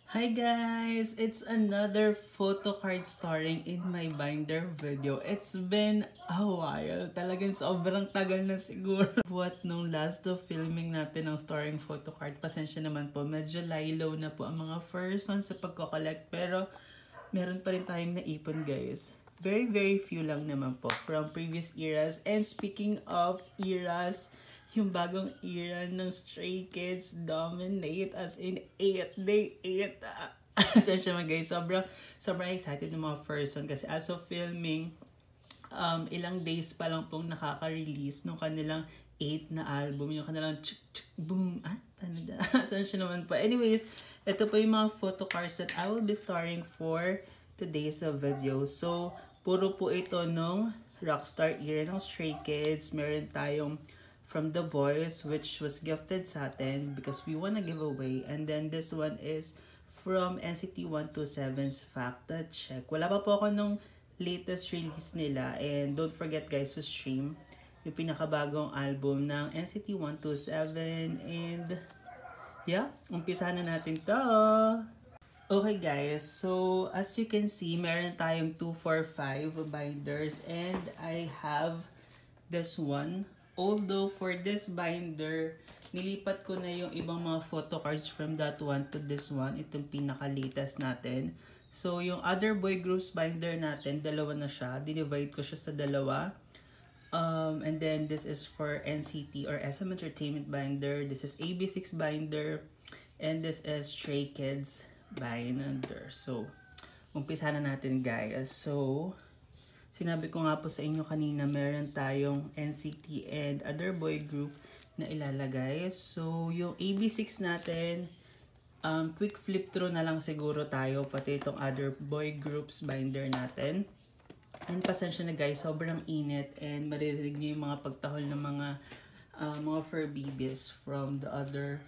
Hi guys! It's another photo card starring in my binder video. It's been a while. Talagang sobrang tagal na siguro. What nung last to filming natin ng starring photo card. Pasensya naman po. Medyo lilo na po ang mga first one sa pagko-collect. Pero meron pa rin tayong naipon guys. Very few lang naman po from previous eras. And speaking of eras, yung bagong era ng Stray Kids dominate as in 8. Day 8. Essentially mga guys, sobrang excited ng mga person kasi as of filming, ilang days pa lang pong nakaka-release ng kanilang 8 na album, yung kanilang chuk chuk boom. Paano da? Essentially naman po. Anyways, ito po yung mga photo cards that I will be starring for today's video. So, puro po ito nung Rockstar era ng Stray Kids. Meron tayong from The Boys, which was gifted sa atin because we wanna give away. And then this one is from NCT 127's Facta Check. Wala pa po ako nung latest release nila. And don't forget guys to stream yung pinakabagong album ng NCT 127. And yeah, umpisa na natin to. Okay guys, so as you can see, meron tayong 2, 4, 5 binders. And I have this one. Although for this binder, nilipat ko na yung ibang mga photo cards from that one to this one. Itong pinaka-latest natin. So, yung other boy groups binder natin, dalawa na siya. Dinivide ko siya sa dalawa. And then, this is for NCT or SM Entertainment binder. This is AB6 binder. And this is Stray Kids binder. So, umpisa na natin guys. So, sinabi ko nga po sa inyo kanina, meron tayong NCT and other boy group na ilalagay. So, yung AB6 natin, quick flip through na lang siguro tayo, pati itong other boy groups binder natin. And pasensya na guys, sobrang init and maririnig nyo yung mga pagtahol ng mga fur babies from the other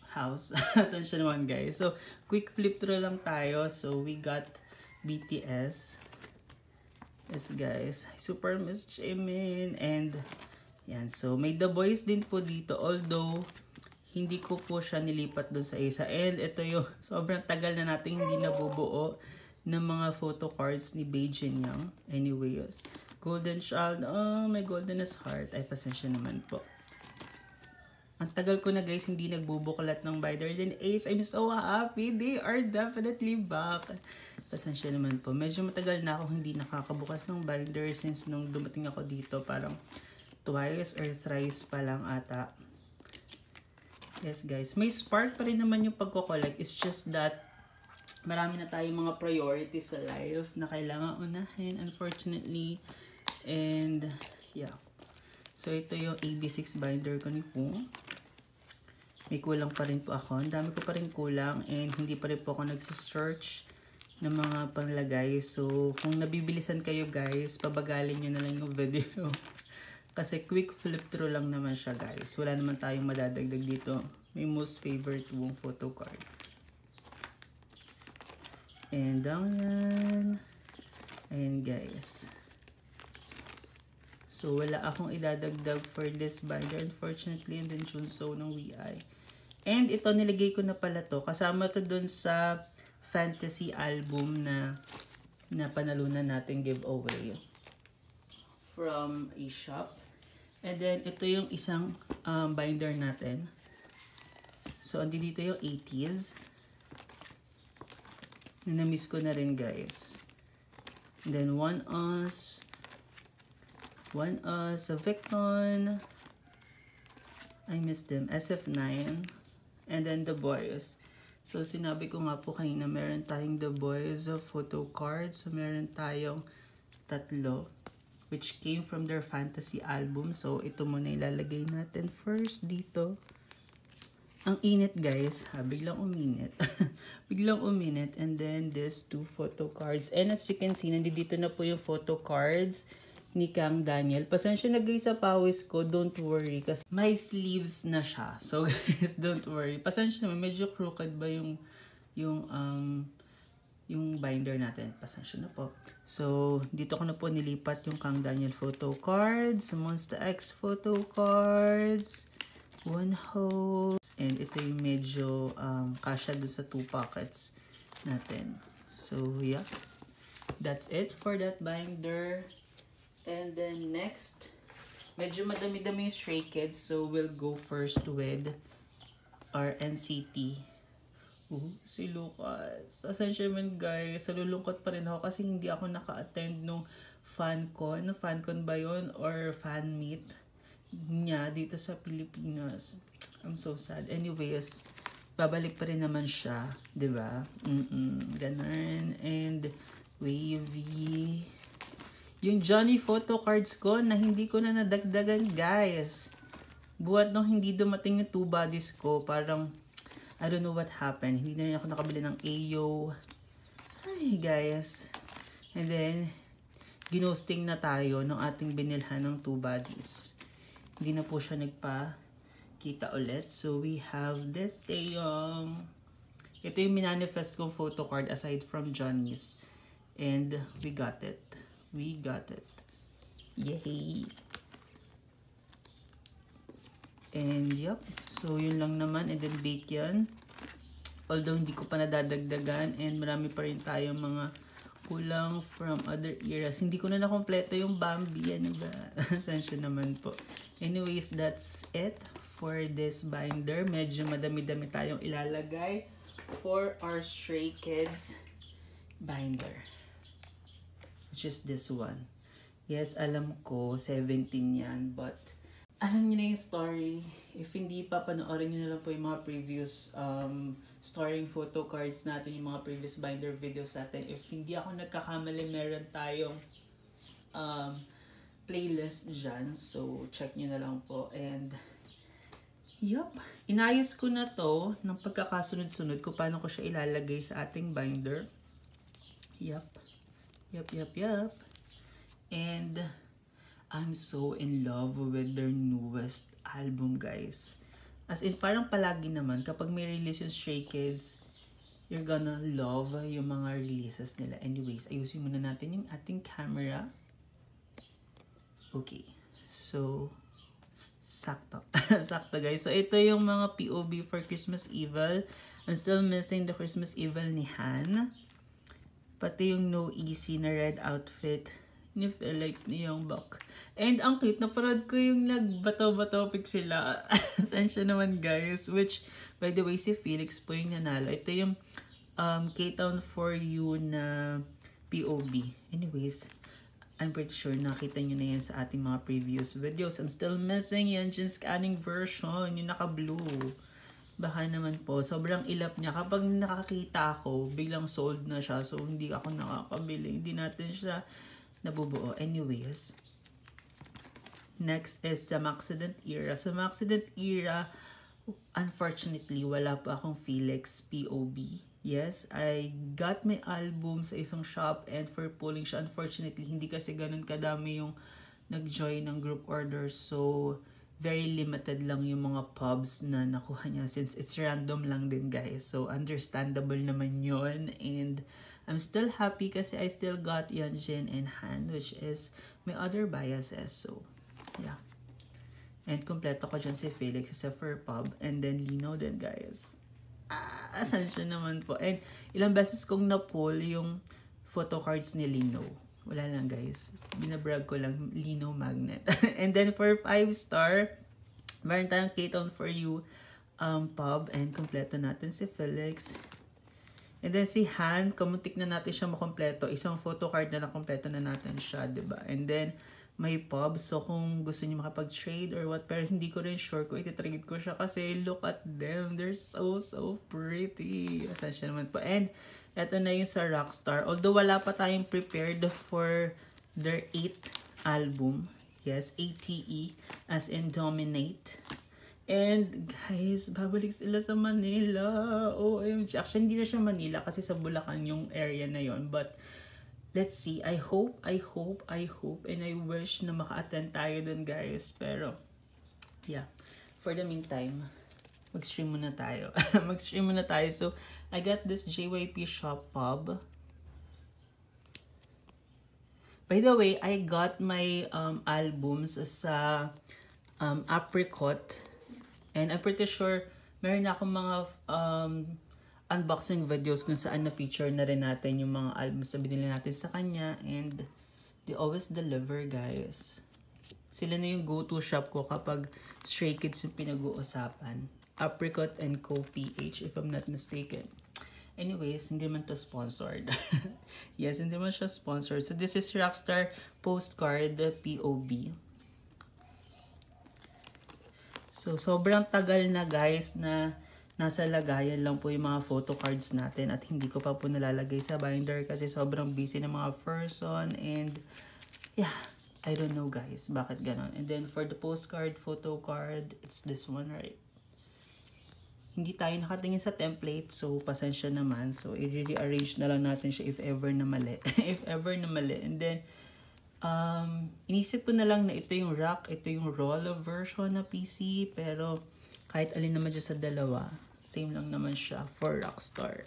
house. Pasensya naman guys. So, quick flip through lang tayo. So, we got BTS. Yes guys, super miss Jimin. And yan, so may The Boys din po dito, although hindi ko po siya nilipat dun sa isa. And ito yung sobrang tagal na nating hindi nabubuo ng mga photo cards ni Beijing Young. Anyways, Golden Child, oh my goldenest heart. Ay, pasensya naman po. Ang tagal ko na guys hindi nagbubuklat ng binder. Then Ace, I'm so happy. They are definitely back. Pasensya naman po. Medyo matagal na ako hindi nakakabukas ng binder since nung dumating ako dito. Parang twice or thrice pa lang ata. Yes guys. May spark pa rin naman yung pagko-collect. It's just that marami na tayong mga priorities sa life na kailangan unahin, unfortunately. And yeah. So ito yung AB6 binder ko ni Pung. May kulang pa rin po ako. Ang dami ko pa rin kulang and hindi pa rin po ako nagsisearch ng mga panglagay. So, kung nabibilisan kayo guys, pabagalin nyo na lang yung video. Kasi quick flip through lang naman siya guys. Wala naman tayong madadagdag dito. May most favorite Wong photo card. And down yan. Ayan guys. So, wala akong idadagdag for this binder unfortunately. And then Junso ng WeEye. And ito nilagay ko na pala to. Kasama to dun sa fantasy album na panalunan natin giveaway from a shop. And then ito yung isang binder natin. So andi dito yung 80s. Na-miss ko na rin guys. And then One Us, a Victon. I miss them. SF9. And then The Boys. So, sinabi ko nga po kanina, meron tayong The Boys of photo cards. So, meron tayong 3, which came from their fantasy album. So, ito muna ilalagay natin first dito. Ang init guys, biglang uminit. Biglang uminit. And then, these 2 photo cards. And as you can see, nandito na po yung photo cards ni Kang Daniel. Pasensya na guys sa pawis ko, don't worry kasi may sleeves na siya. So guys, don't worry. Pasensya naman, medyo crooked ba yung binder natin. Pasensya na po. So, dito ko na po nilipat yung Kang Daniel photo cards, Monsta X photo cards, One hose. And ito yung medyo kasha doon sa 2 pockets natin. So, yeah. That's it for that binder. And then next, medyo madami-dami yung Stray Kids. So, we'll go first with our NCT. Si Lucas. Asensya man guys, nalulungkot pa rin ako kasi hindi ako naka-attend nung FanCon. FanCon ba yun? Or fan meet niya dito sa Pilipinas. I'm so sad. Anyways, babalik pa rin naman siya. Diba? Ganun. And wavy. Yung Johnny photo cards ko na hindi ko na nadagdagan guys. Buhat nung hindi dumating yung 2 bodies ko, parang I don't know what happened. Hindi na rin ako nakabili ng Ayo. Ay, guys. And then, ginosting na tayo ng ating binilhan ng 2 bodies. Hindi na po siya nagpa-kita ulit. So, we have this Taeyong. Ito yung minanifest kong photo card aside from Johnny's. And we got it. We got it. Yay! And yup, so yun lang naman, and then bake yan. Although hindi ko pa nadadagdagan and marami pa rin tayong mga kulang from other eras. Hindi ko na nakompleto yung Bambi, ano ba? Sensya naman po. Anyways, that's it for this binder. Medyo madami-dami tayong ilalagay for our Stray Kids binder. Which is this one. Yes, alam ko, 17 yan, but alam niyo na yung story. If hindi pa, panoorin niyo na lang po yung mga previous storing photo cards natin, yung mga previous binder videos natin. If hindi ako nagkakamali, meron tayong playlist dyan. So, check niyo na lang po. And, yup. Inayos ko na to ng pagkakasunod-sunod kung paano ko siya ilalagay sa ating binder. Yup. Yup. And, I'm so in love with their newest album, guys. As in, parang palagi naman, kapag may release yung Stray Kids, you're gonna love yung mga releases nila. Anyways, ayusin muna natin yung ating camera. Okay. So, sakto. Sakto, guys. So, ito yung mga POV for Christmas Evil. I'm still missing the Christmas Evil ni Han. Pati yung No Easy na red outfit ni Felix ni Youngbok. And ang cute, naparad ko yung nagbato-bato pic sila. Sensya naman guys. Which, by the way, si Felix po yung nanalo. Ito yung K-Town For You na POV. Anyways, I'm pretty sure nakita nyo na yan sa ating mga previous videos. I'm still missing yan dyan scanning version. Yung naka-blue. Baka naman po, sobrang ilap niya. Kapag nakakita ako, biglang sold na siya. So, hindi ako nakakabili. Hindi natin siya nabubuo. Anyways, next is the Maxident Era. So, Maxident Era, unfortunately, wala pa akong Felix POV. Yes, I got my album sa isang shop and for pulling siya, unfortunately, hindi kasi ganun kadami yung nag-join ng group order. So, very limited lang yung mga pubs na nakuha niya since it's random lang din, guys. So, understandable naman yun. And I'm still happy kasi I still got Yeonjin and Han, which is my other biases. So, yeah. And kompleto ko dyan si Felix sa for pub. And then Lino din, guys. Asan siya naman po. And ilang beses kong na-pull yung photo cards ni Lino. Wala lang, guys. Binabrag ko lang Lino Magnet. And then for 5-star, meron tayong K-Town For You pub. And kompleto natin si Felix. And then si Han, kamuntik na natin siya makompleto. Isang photo card na kompleto na natin siya, diba? And then, may pub. So, kung gusto niyo makapag-trade or what, pero hindi ko rin sure kung ititrade ko siya kasi look at them. They're so pretty. Asan siya naman po. And, eto na yung sa Rockstar. Although, wala pa tayong prepared for their 8th album. Yes, ATE, as in Dominate. And guys, babalik sila sa Manila. OMG. Actually, hindi na siya Manila kasi sa Bulacan yung area na yon. But let's see. I hope, and I wish na maka-attend tayo dun, guys. Pero, yeah. For the meantime, mag-stream muna tayo. Mag-stream muna tayo. So, I got this JYP Shop Pub. By the way, I got my albums sa Apricot. And I'm pretty sure meron na akong mga unboxing videos kung saan na-feature na rin natin yung mga albums na binili natin sa kanya. And they always deliver, guys. Sila na yung go-to shop ko kapag Stray Kids yung pinag-uusapan. Apricot and Co. PH, if I'm not mistaken. Anyways, hindi man to sponsored. Yes, hindi man siya sponsored. So, this is Rockstar Postcard POB. So, sobrang tagal na, guys, na nasa lagayan lang po yung mga photo cards natin at hindi ko pa po nalalagay sa binder kasi sobrang busy ng mga person and yeah, I don't know, guys, bakit ganon. And then, for the postcard, photo card, it's this one, right? Hindi tayo nakatingin sa template, so pasensya naman. So, i-rearrange na lang natin siya if ever na mali. If ever na mali. And then, inisip ko na lang na ito yung rack, ito yung roll version na PC. Pero, kahit alin naman dyan sa dalawa, same lang naman siya for Rockstar.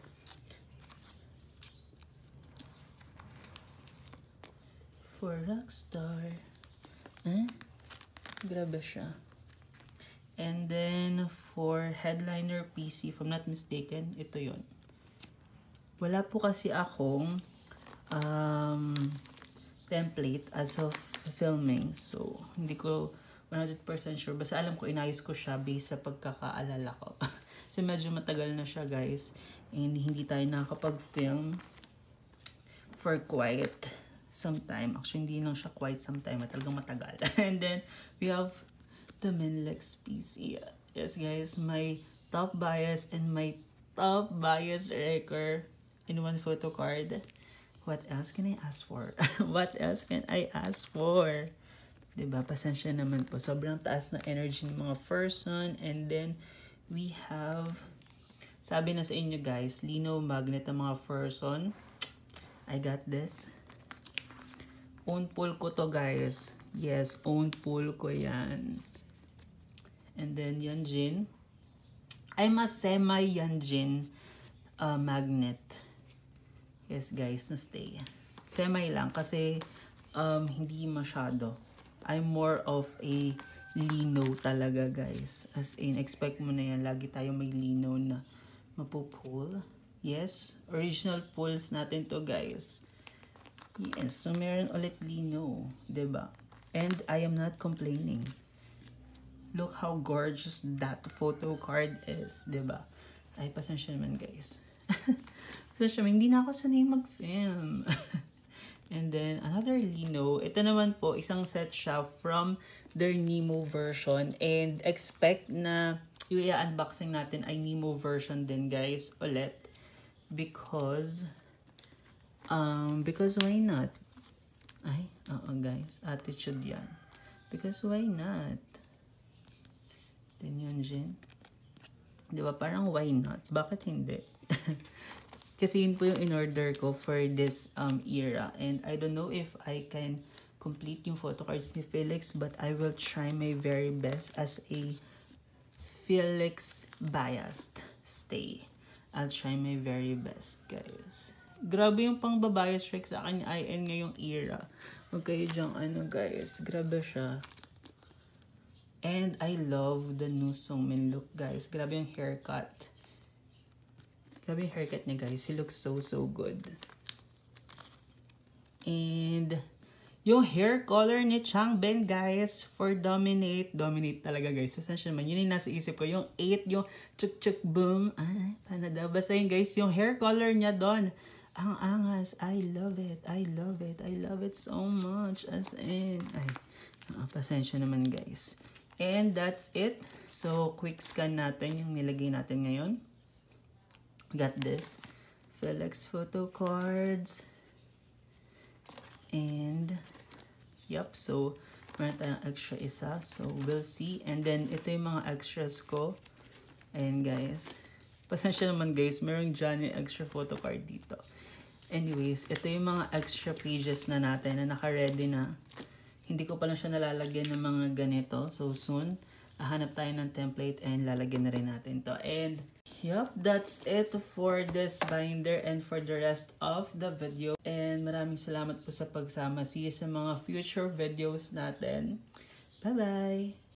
For Rockstar. Grabe siya. And then, for Headliner PC, if I'm not mistaken, ito yon. Wala po kasi akong template as of filming. So, hindi ko 100% sure. Basta alam ko, inayos ko siya based sa pagkakaalala ko. Kasi medyo matagal na siya, guys. And hindi tayo nakakapag-film for quite some time. Actually, hindi lang siya quite some time. Talagang matagal. And then, we have the Menlex PC. Yes, guys, my top bias and my top bias wrecker in one photo card. What else can I ask for? What else can I ask for? Diba? Pasensya naman po. Sobrang taas na energy ng mga person. And then, we have, sabi na sa inyo, guys, linaw magnet ng mga person. I got this. Own pool ko to, guys. Yes, own pool ko yan. And then, Yanjin. I'm a semi-Yanjin magnet. Yes, guys, na-stay. Semi lang kasi hindi masyado. I'm more of a lino talaga, guys. As in, expect mo na yan. Lagi tayo may lino na mapupull. Yes, original pulls natin to, guys. Yes, so meron ulit lino. Diba? And I am not complaining. Look how gorgeous that photo card is, diba? Ay, pasensya naman, guys. Pasensya naman, hindi na ako sanay mag-film. And then, another lino. Ito naman po, isang set siya from their Nemo version. And expect na yung i-unboxing natin ay Nemo version din, guys, ulit. Because why not? Ay, oo, guys. Attitude yan. Because why not? Then yun, Jin. Diba? Parang why not? Bakit hindi? Kasi yun po yung in-order ko for this era. And I don't know if I can complete yung photo cards ni Felix, but I will try my very best as a Felix biased stay. I'll try my very best, guys. Grabe yung pang babias trick sa akin ni IN ngayong era. Huwag kayo dyang ano, guys. Grabe siya. And I love the new Sungmin look, guys. Grabe yung haircut. Grabe yung haircut niya, guys. He looks so good. And yung hair color ni Changbin, guys, for Dominate. Dominate talaga, guys. Pasensya naman. Yun yung nasa isip ko. Yung 8, yung chuk chuk boom. Ay, paano daw? Basta yun, guys. Yung hair color niya doon. Ang angas. I love it. I love it. I love it so much. As in. Ay, pasensya naman, guys. And that's it. So, quick scan natin yung nilagay natin ngayon. Got this. Felix photo cards. And, yep. So, meron tayong extra isa. So, we'll see. And then, ito yung mga extras ko. Ayan, guys. Pasensya naman, guys. Meron dyan yung extra photo card dito. Anyways, ito yung mga extra pages na natin na naka-ready na. Hindi ko pa lang siya nalalagyan ng mga ganito. So, soon, hahanap tayo ng template and lalagyan na rin natin to. And, yep, that's it for this binder and for the rest of the video. And maraming salamat po sa pagsama. See you sa mga future videos natin. Bye-bye!